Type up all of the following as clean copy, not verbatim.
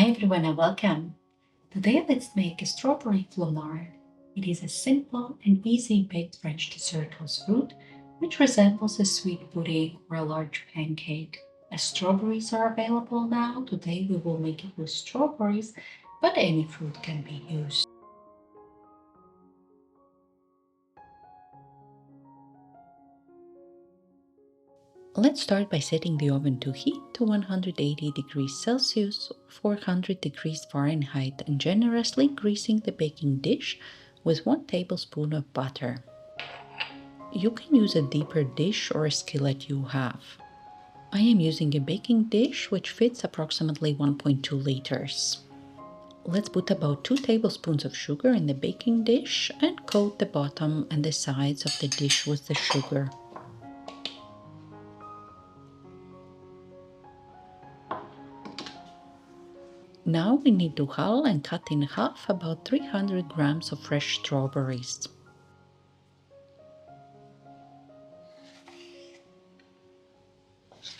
Hi everyone and welcome. Today let's make a strawberry flognarde. It is a simple and easy baked French dessert with fruit which resembles a sweet pudding or a large pancake. As strawberries are available now, today we will make it with strawberries, but any fruit can be used. Let's start by setting the oven to heat to 180 degrees Celsius, 400 degrees Fahrenheit, and generously greasing the baking dish with 1 tablespoon of butter. You can use a deeper dish or a skillet you have. I am using a baking dish which fits approximately 1.2 liters. Let's put about 2 tablespoons of sugar in the baking dish and coat the bottom and the sides of the dish with the sugar. Now we need to hull and cut in half about 300 grams of fresh strawberries.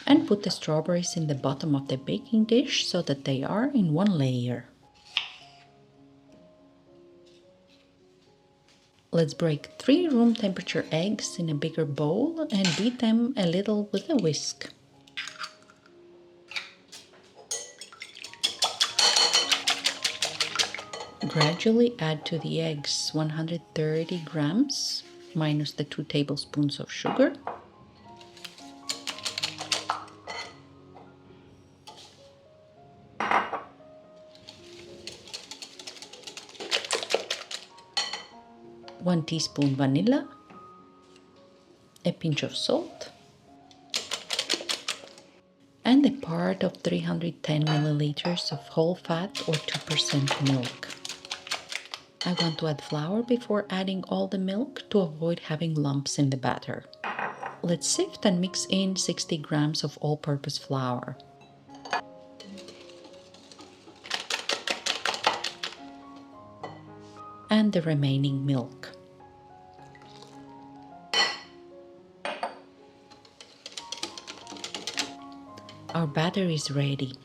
And put the strawberries in the bottom of the baking dish so that they are in one layer. Let's break 3 room temperature eggs in a bigger bowl and beat them a little with a whisk. Gradually add to the eggs 130 grams minus the 2 tablespoons of sugar. One teaspoon vanilla, a pinch of salt, and a part of 310 milliliters of whole fat or 2% milk. I want to add flour before adding all the milk to avoid having lumps in the batter. Let's sift and mix in 60 grams of all-purpose flour. And the remaining milk. Our batter is ready.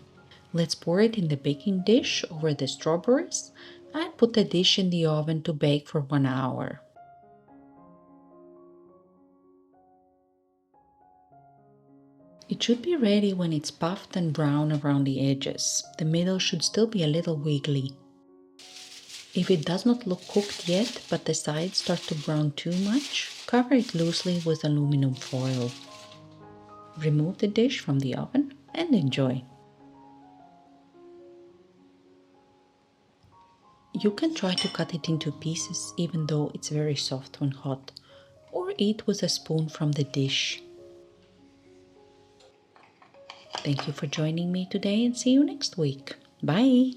Let's pour it in the baking dish over the strawberries and put the dish in the oven to bake for 1 hour. It should be ready when it's puffed and brown around the edges. The middle should still be a little wiggly. If it does not look cooked yet, but the sides start to brown too much, cover it loosely with aluminum foil. Remove the dish from the oven and enjoy. You can try to cut it into pieces even though it's very soft when hot, or eat with a spoon from the dish. Thank you for joining me today and see you next week. Bye!